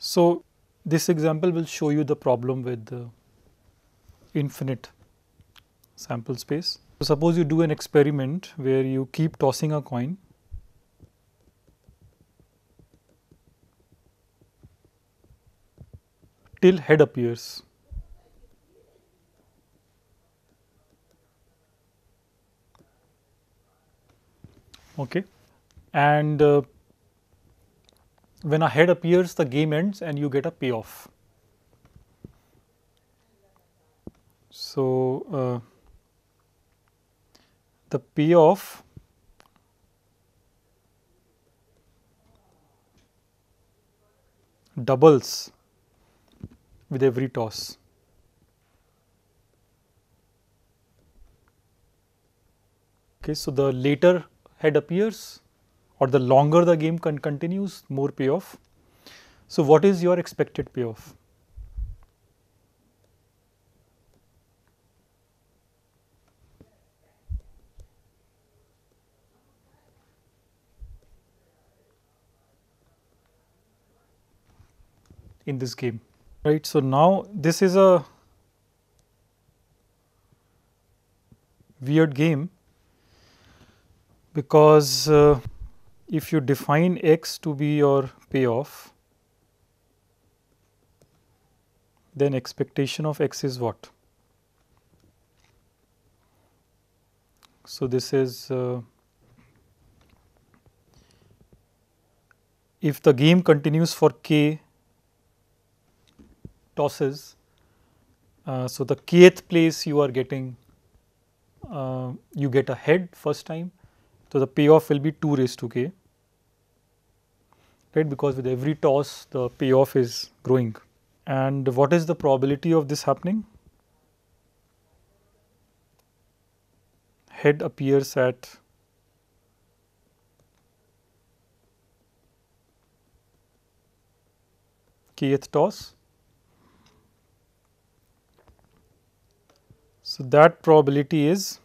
So, this example will show you the problem with the infinite sample space. So, suppose you do an experiment where you keep tossing a coin till head appears. Okay, and when a head appears, the game ends and you get a payoff. So, the payoff doubles with every toss. Okay, so the later head appears or the longer the game continues, more payoff. So, what is your expected payoff? In this game, right? So, now this is a weird game because if you define x to be your payoff, then expectation of x is what? So, this is if the game continues for k tosses, so the kth place you are getting, you get a head first time. So, the payoff will be 2 raised to k, right, because with every toss the payoff is growing. And what is the probability of this happening? Head appears at kth toss. So, that probability is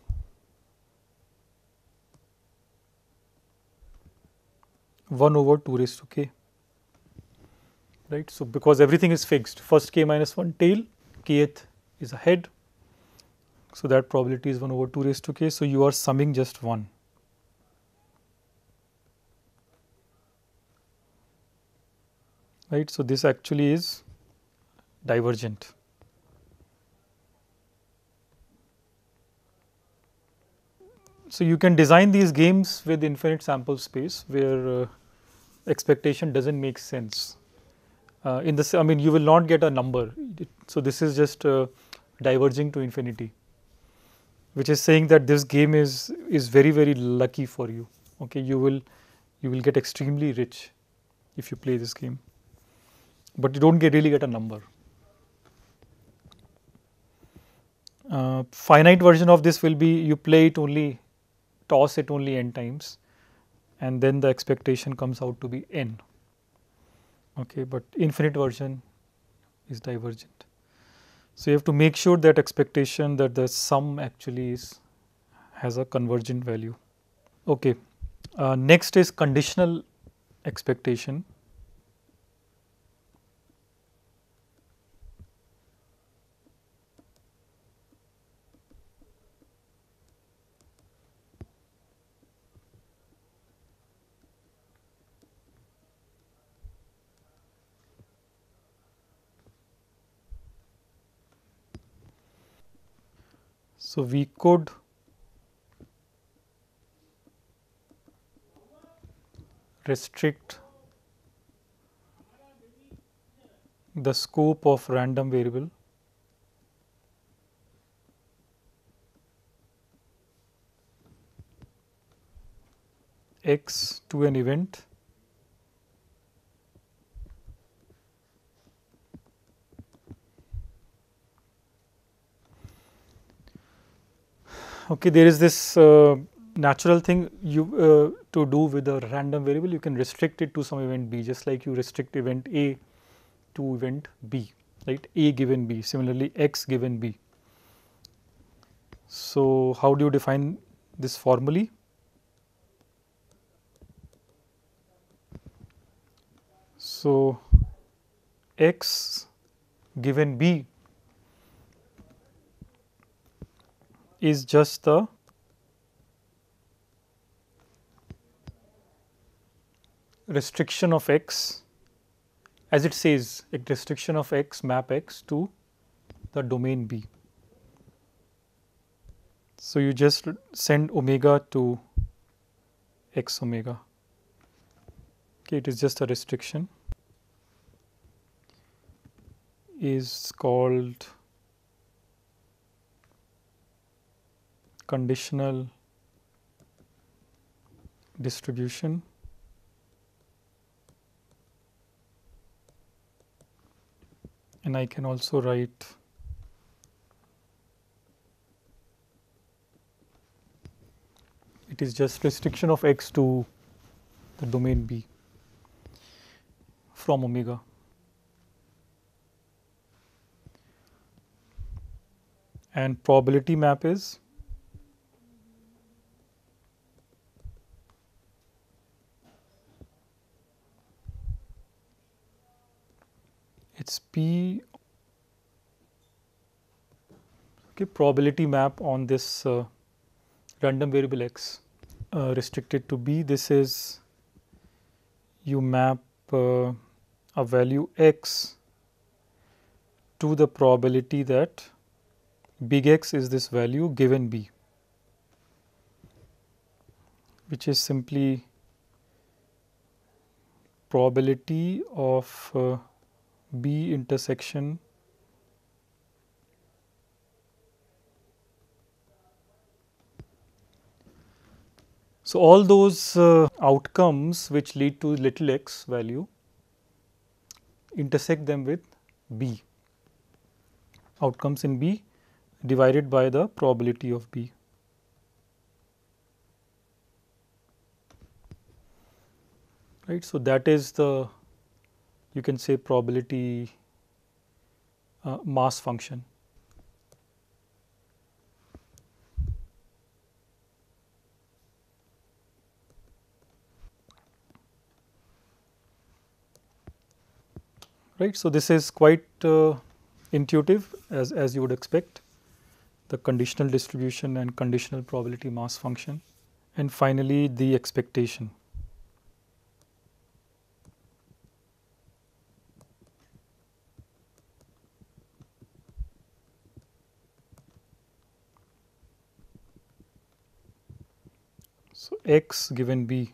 one over 2 raised to k, right. So, because everything is fixed, first k minus 1 tail, kth is a head. So, that probability is 1 over 2 raised to k. So, you are summing just 1. Right. So, this actually is divergent. So, you can design these games with infinite sample space where expectation does not make sense. In this, I mean, you will not get a number. So, this is just diverging to infinity, which is saying that this game is very lucky for you. Okay, you will get extremely rich if you play this game, but you don't really get a number. Finite version of this will be you play it only, toss it only n times, and then the expectation comes out to be n. Okay, but infinite version is divergent. So, you have to make sure that expectation that the sum actually has a convergent value. Okay. Next is conditional expectation. So, we could restrict the scope of random variable x to an event okay, there is this natural thing you to do with a random variable. You can restrict it to some event b, just like you restrict event a to event b. right? A given B, similarly X given B. So how do you define this formally? So X given B is just the restriction of X, as it says, a restriction of X, map X to the domain B. So you just send omega to X omega. Okay, it is just a restriction. Is called conditional distribution. And I can also write it is just restriction of X to the domain B from omega. And probability map is it's P, okay, probability map on this random variable X restricted to B. This is you map a value X to the probability that big X is this value given B, which is simply probability of B intersection so all those outcomes which lead to little x value, intersect them with B, outcomes in B divided by the probability of B. Right. So that is the, you can say, probability mass function. Right. So this is quite intuitive, as you would expect, the conditional distribution and conditional probability mass function. And finally, the expectation. So X given B,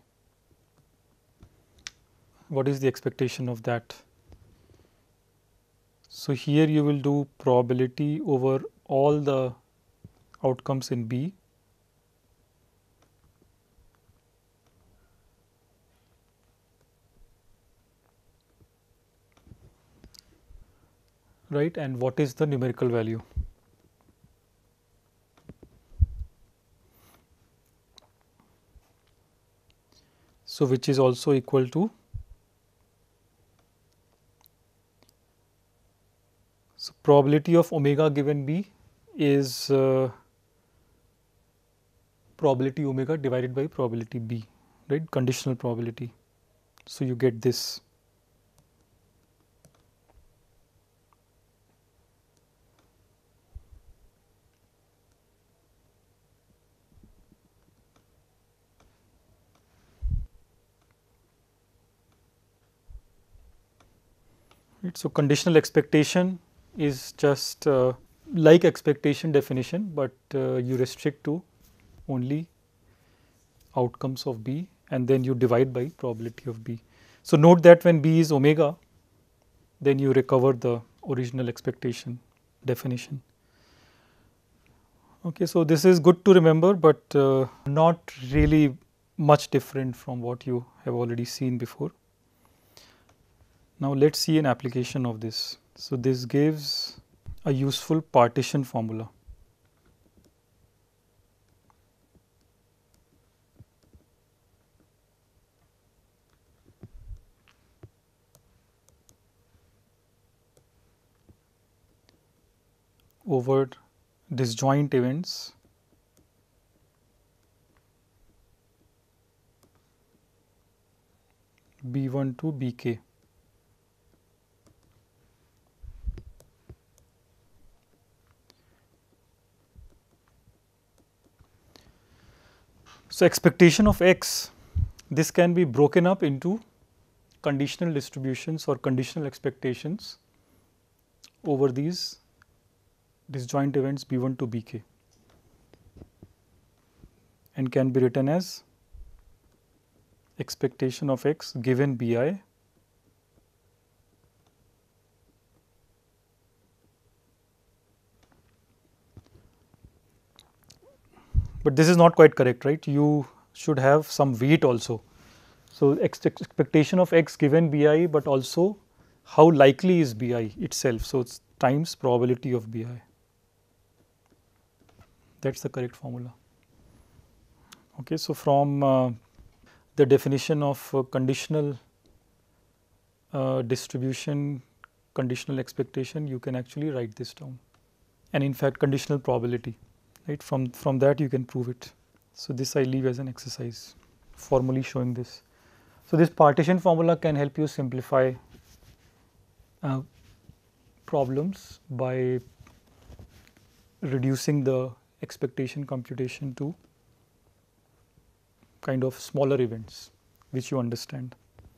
what is the expectation of that? So here you will do probability over all the outcomes in B, right? And what is the numerical value? So which is also equal to, so probability of omega given B is probability omega divided by probability B, right? Conditional probability. So you get this. Right. So conditional expectation is just like expectation definition, but you restrict to only outcomes of B and then you divide by probability of B. So note that when B is omega, then you recover the original expectation definition. Okay, so this is good to remember, but not really much different from what you have already seen before. Now let's see an application of this. So this gives a useful partition formula. over disjoint events B1 to Bk. So, expectation of x, this can be broken up into conditional distributions or conditional expectations over these disjoint events B1 to Bk, and can be written as expectation of x given Bi but this is not quite correct, right? You should have some weight also. So, expectation of x given Bi, but also how likely is Bi itself. So, it's times probability of Bi. That is the correct formula. Okay, so, from the definition of conditional distribution, conditional expectation, you can actually write this down, and in fact conditional probability, right? From that you can prove it. So, this I leave as an exercise, formally showing this. So, this partition formula can help you simplify problems by reducing the expectation computation to kind of smaller events which you understand.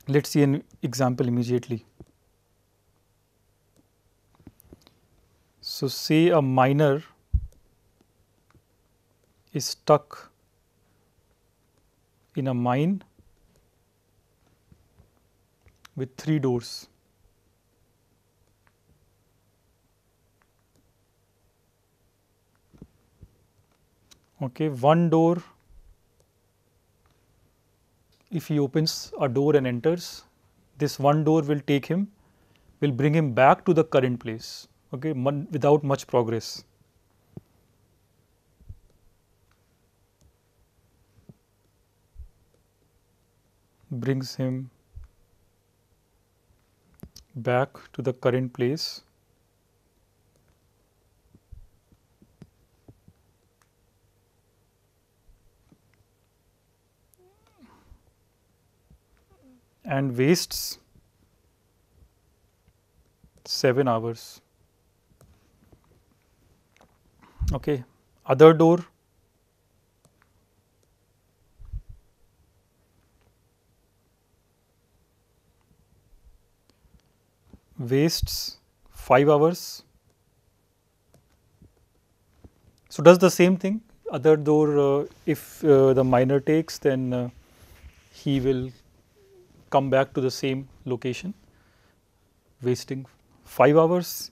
Let us see an example immediately. So, say a miner is stuck in a mine with 3 doors. Okay, one door, if he opens a door and enters, this one door will bring him back to the current place, okay, without much progress. Brings him back to the current place and wastes 7 hours. Okay. Other door, wastes 5 hours. So, does the same thing. Other door, if the miner takes, then he will come back to the same location, wasting 5 hours.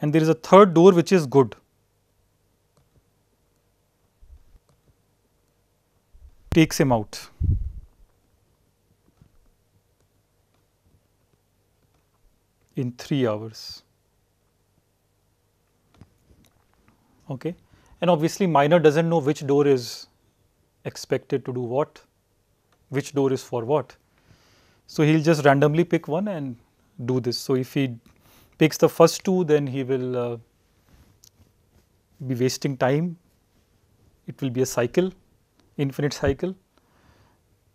And there is a third door which is good. Takes him out. In 3 hours. Okay. And obviously, miner does not know which door is expected to do what, which door is for what. So, he will just randomly pick one and do this. So, if he picks the first 2, then he will be wasting time. It will be a cycle, infinite cycle.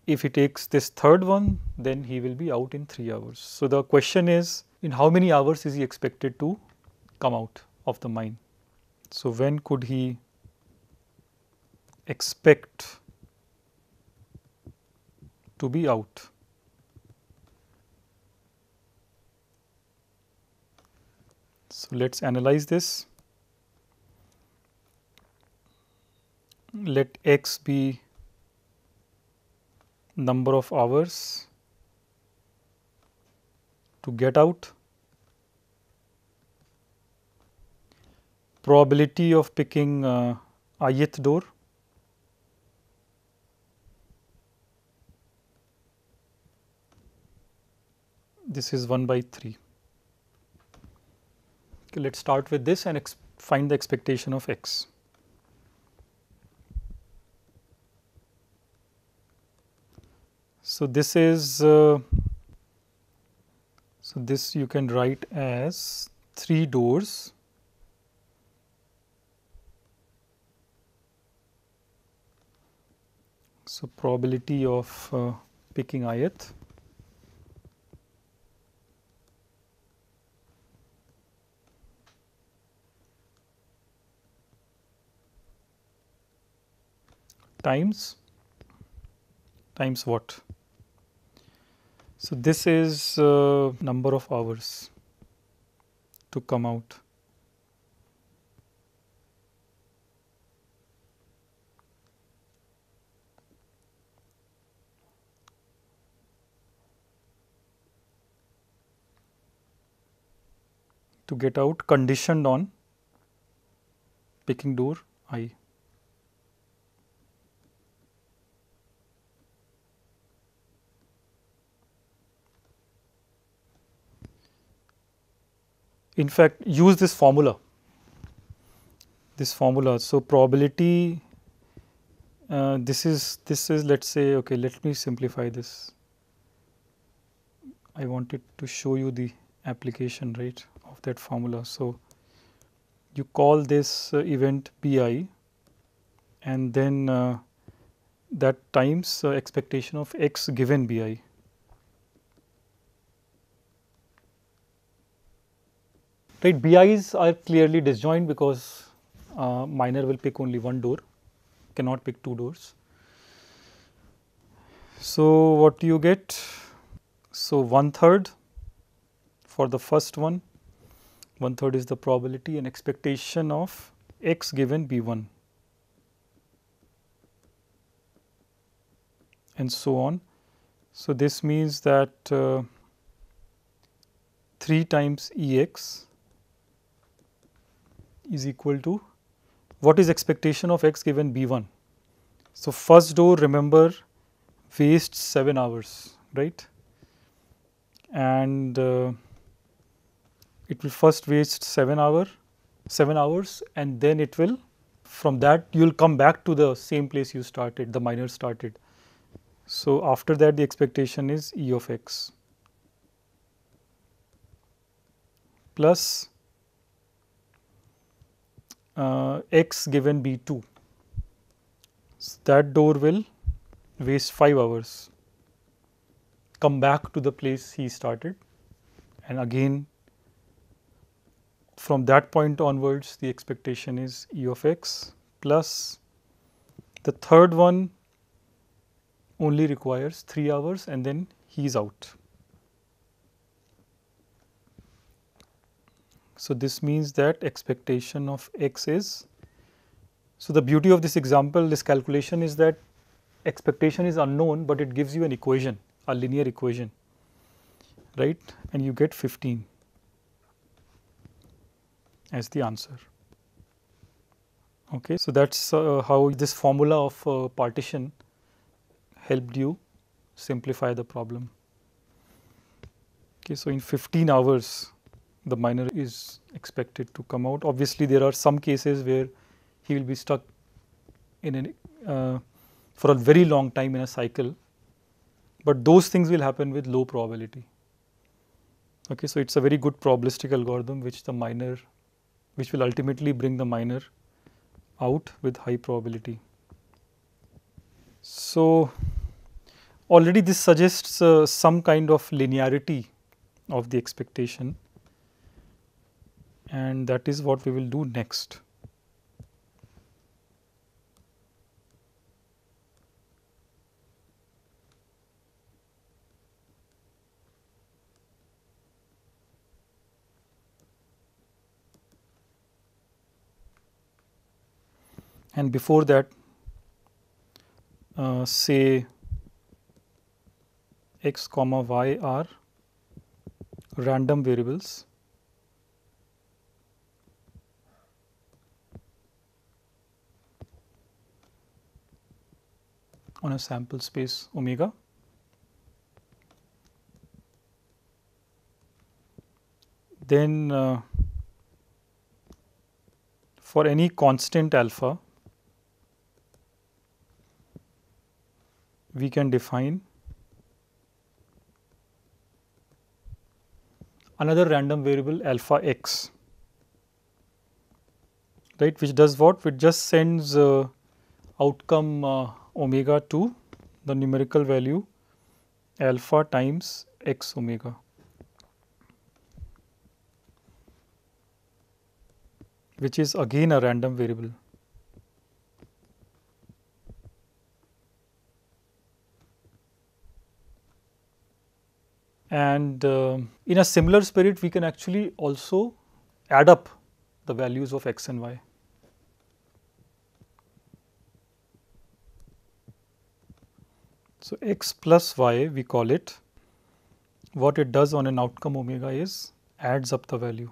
If he takes this third one, then he will be out in 3 hours. So, the question is, in how many hours is he expected to come out of the mine? So, when could he expect to be out? So, let us analyze this. Let x be number of hours to get out, probability of picking ith door, this is 1/3. Okay, let us start with this and find the expectation of x. So, this is so this you can write as 3 doors So, probability of picking ith times what? So, this is number of hours to come out. To get out conditioned on picking door I. In fact, use this formula. So, probability this is let us say, okay, let me simplify this. I wanted to show you the application, right, of that formula. So, you call this event bi, and then that times expectation of x given bi. Right, BIs are clearly disjoint because miner will pick only one door, cannot pick two doors. So, what do you get? So, 1/3 for the first one, 1/3 is the probability and expectation of x given B1, and so on. So, this means that 3 times Ex is equal to what is expectation of x given B1. So, first door, remember, wastes 7 hours, right, and it will first waste 7 hours, and then it will, from that you will come back to the same place you started, the miner started. So, after that the expectation is E of x plus x given B2. So, that door will waste 5 hours, come back to the place he started, and again from that point onwards the expectation is E of x plus the third one only requires 3 hours, and then he is out. So, this means that expectation of x is, so the beauty of this example, this calculation is that expectation is unknown, but it gives you an equation, a linear equation, right, and you get 15 as the answer. Okay. So, that is how this formula of partition helped you simplify the problem. Okay. So, in 15 hours the miner is expected to come out. Obviously, there are some cases where he will be stuck in an for a very long time in a cycle, but those things will happen with low probability. Okay. So, it is a very good probabilistic algorithm which will ultimately bring the miner out with high probability. So, already this suggests some kind of linearity of the expectation, and that is what we will do next. And before that, say x comma y are random variables on a sample space omega. Then for any constant alpha, we can define another random variable alpha x, right, which does what? Which just sends outcome omega to the numerical value alpha times x omega, which is again a random variable. And in a similar spirit, we can actually also add up the values of x and y. So, x plus y, we call it, what it does on an outcome omega is adds up the value.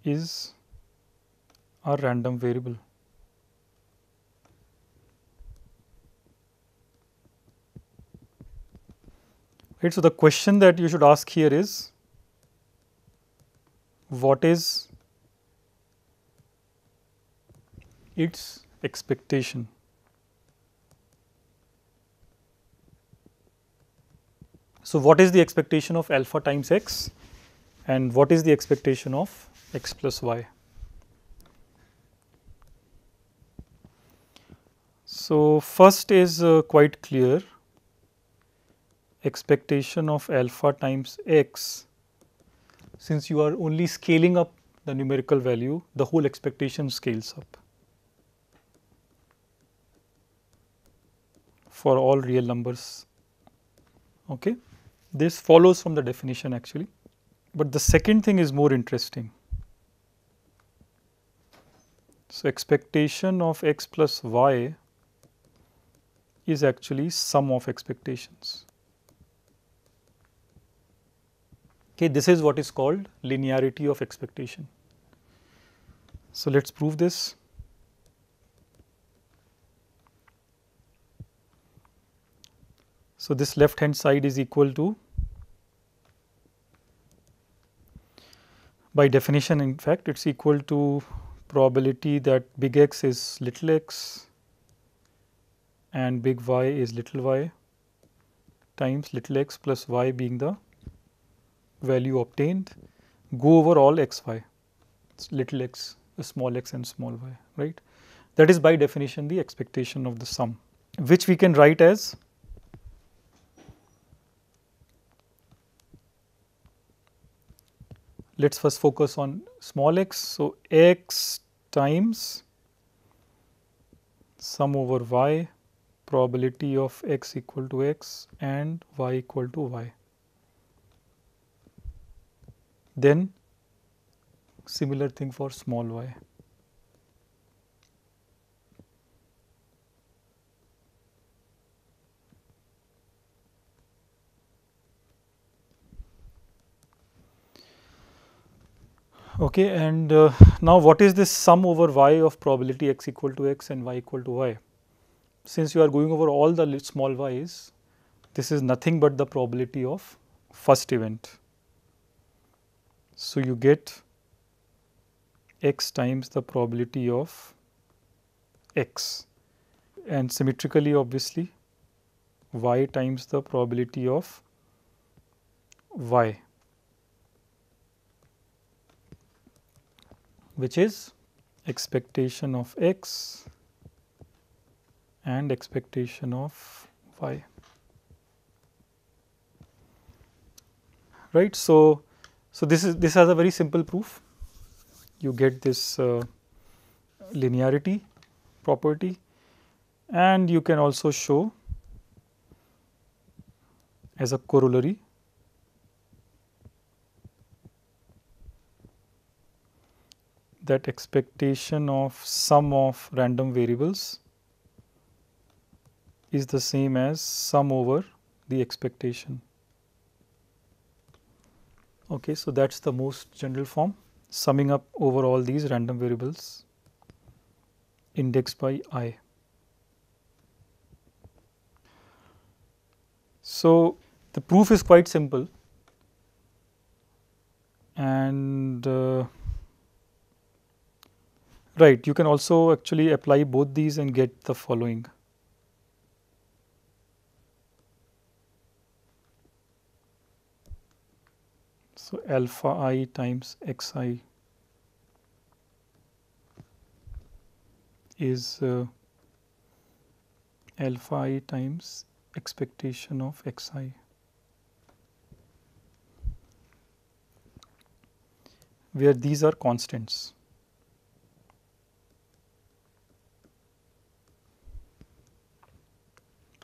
Is a random variable. Right. So, the question that you should ask here is, what is its expectation? So, what is the expectation of alpha times x, and what is the expectation of x plus y? So, first is quite clear, expectation of alpha times x. Since you are only scaling up the numerical value, the whole expectation scales up for all real numbers. Okay. This follows from the definition actually, but the second thing is more interesting. So, expectation of x plus y is actually sum of expectations. Okay, this is what is called linearity of expectation. So, let us prove this. So, this left hand side is equal to, by definition in fact, it is equal to probability that big X is little x and big Y is little y times little x plus y being the value obtained, go over all x y, it's little x, small x and small y, right. That is by definition the expectation of the sum, which we can write as let us first focus on small x. So, x times sum over y, probability of x equal to x and y equal to y. Then similar thing for small y. Okay, and now what is this sum over y of probability x equal to x and y equal to y? Since you are going over all the small y's, this is nothing but the probability of first event. So, you get x times the probability of x, and symmetrically obviously y times the probability of y, which is expectation of x and expectation of y, right. So, this has a very simple proof. You get this linearity property, and you can also show as a corollary that expectation of sum of random variables is the same as sum over the expectation. Okay, so that is the most general form, summing up over all these random variables indexed by I. So, the proof is quite simple, and right, you can also actually apply both these and get the following. So, alpha I times x I is alpha I times expectation of xi, where these are constants.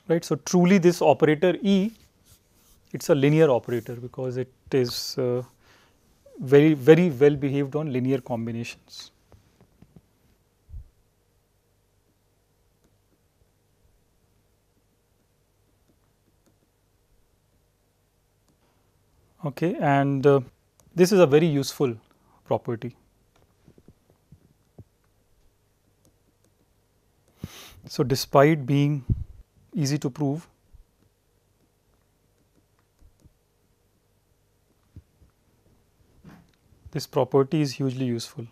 Right. So, truly this operator E, it is a linear operator because it is very well behaved on linear combinations. Okay, and this is a very useful property. So, despite being easy to prove, this property is hugely useful.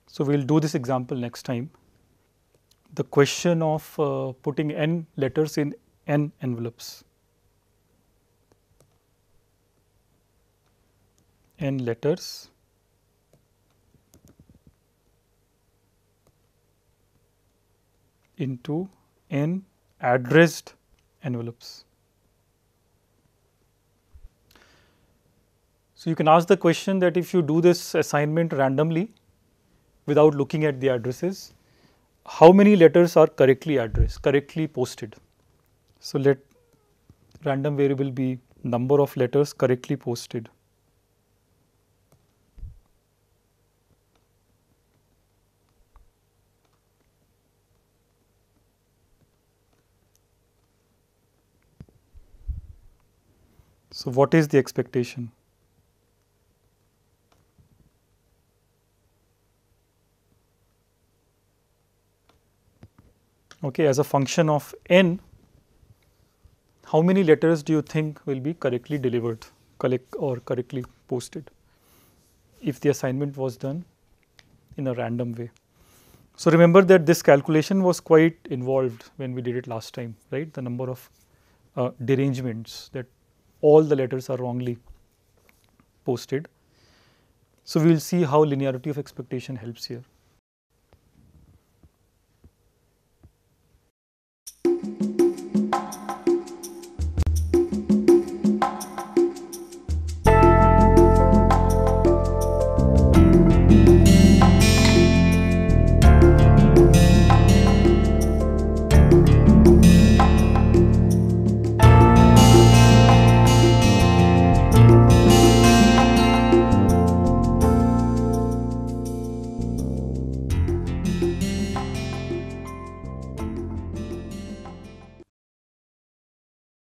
So, we will do this example next time. The question of putting n letters in n envelopes. N letters into n addressed envelopes. So, you can ask the question that if you do this assignment randomly without looking at the addresses, how many letters are correctly addressed, correctly posted? So, let random variable be number of letters correctly posted. So, what is the expectation? Okay, as a function of n, how many letters do you think will be correctly delivered or correctly posted if the assignment was done in a random way? So, remember that this calculation was quite involved when we did it last time, right? The number of derangements, that all the letters are wrongly posted. So, we will see how linearity of expectation helps here.